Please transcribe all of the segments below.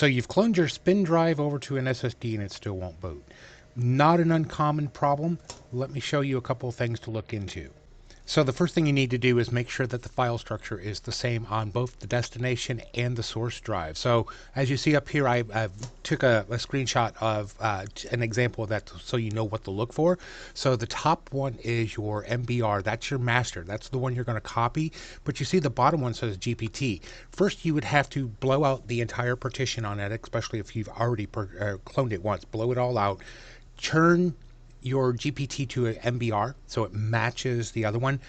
So you've cloned your spin drive over to an SSD and it still won't boot. Not an uncommon problem. Let me show you a couple of things to look into. So the first thing you need to do is make sure that the file structure is the same on both the destination and the source drive. So as you see up here, I took a screenshot of an example of that so you know what to look for. So the top one is your MBR. That's your master. That's the one you're going to copy. But you see the bottom one says GPT. First, you would have to blow out the entire partition on it, especially if you've already cloned it once. Blow it all out. Turn your GPT to an MBR so it matches the other one.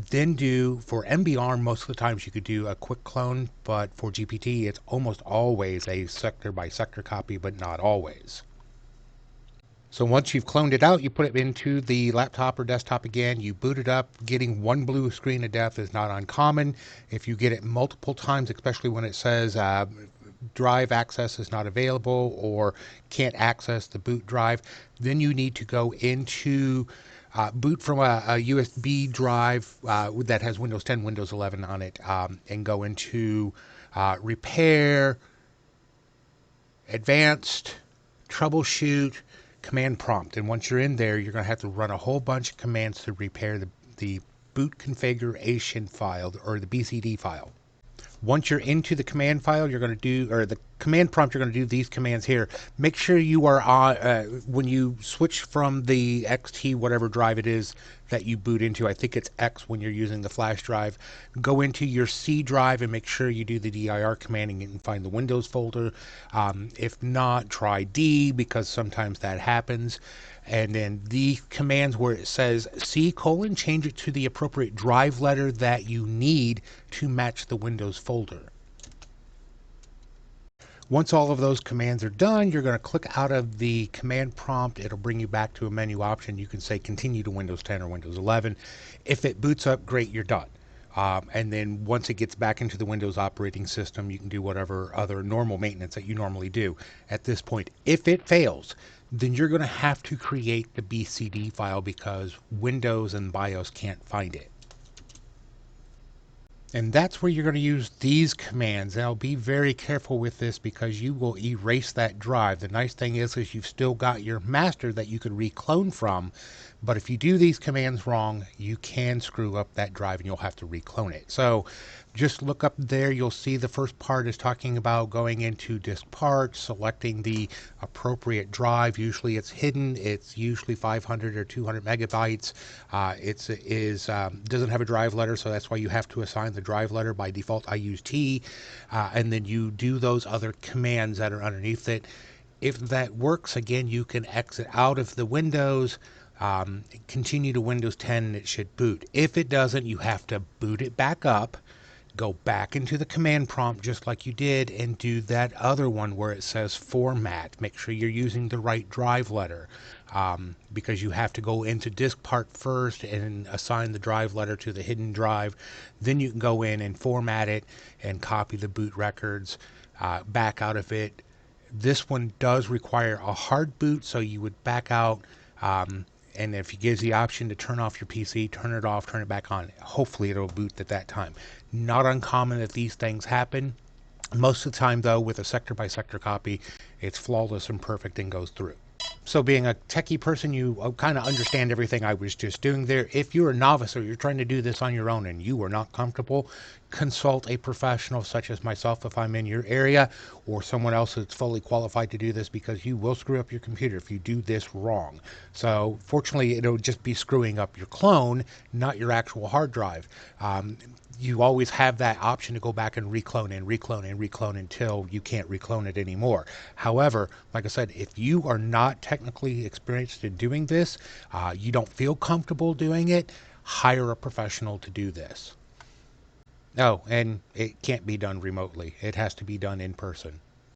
Then do, for MBR, most of the times you could do a quick clone, but for GPT it's almost always a sector by sector copy, but not always. So once you've cloned it out, you put it into the laptop or desktop again, you boot it up. Getting one blue screen of death is not uncommon. If you get it multiple times, especially when it says drive access is not available or can't access the boot drive, then you need to go into boot from a USB drive that has Windows 10, Windows 11 on it, and go into repair, advanced, troubleshoot, command prompt. And once you're in there, you're going to have to run a whole bunch of commands to repair the boot configuration file, or the BCD file. Once you're into the command file, you're going to do, or the command prompt, you're going to do these commands here. Make sure you are on, when you switch from the XT, whatever drive it is that you boot into, I think it's X when you're using the flash drive, go into your C drive and make sure you do the dir command and find the Windows folder. If not, try D, because sometimes that happens. And then the commands where it says C:, change it to the appropriate drive letter that you need to match the Windows folder. Once all of those commands are done, you're going to click out of the command prompt. It'll bring you back to a menu option. You can say continue to Windows 10 or Windows 11. If it boots up, great, you're done. And then once it gets back into the Windows operating system, you can do whatever other normal maintenance that you normally do. At this point, if it fails, then you're going to have to create the BCD file because Windows and BIOS can't find it. And that's where you're going to use these commands. Now be very careful with this because you will erase that drive. The nice thing is you've still got your master that you could reclone from, but if you do these commands wrong, you can screw up that drive and you'll have to reclone it. So just look up there. You'll see the first part is talking about going into Diskpart, selecting the appropriate drive. Usually it's hidden. It's usually 500 or 200 megabytes. Doesn't have a drive letter, so that's why you have to assign the drive letter. By default, I use T, and then you do those other commands that are underneath it. If that works, again, you can exit out of the Windows, continue to Windows 10, and it should boot. If it doesn't, you have to boot it back up, go back into the command prompt just like you did, and do that other one where it says format. Make sure you're using the right drive letter, because you have to go into Diskpart first and assign the drive letter to the hidden drive. Then you can go in and format it and copy the boot records back out of it. This one does require a hard boot, so you would back out, and if it gives the option to turn off your PC, turn it off, turn it back on. Hopefully it'll boot at that time. Not uncommon that these things happen. Most of the time, though, with a sector by sector copy, it's flawless and perfect and goes through. So being a techie person, you kind of understand everything I was just doing there. If you're a novice or you're trying to do this on your own and you are not comfortable, consult a professional such as myself if I'm in your area, or someone else that's fully qualified to do this, because you will screw up your computer if you do this wrong. So fortunately, it'll just be screwing up your clone, not your actual hard drive. You always have that option to go back and reclone and reclone and reclone until you can't reclone it anymore. However, like I said, if you are not technically experienced in doing this, you don't feel comfortable doing it, hire a professional to do this. Oh, and it can't be done remotely. It has to be done in person.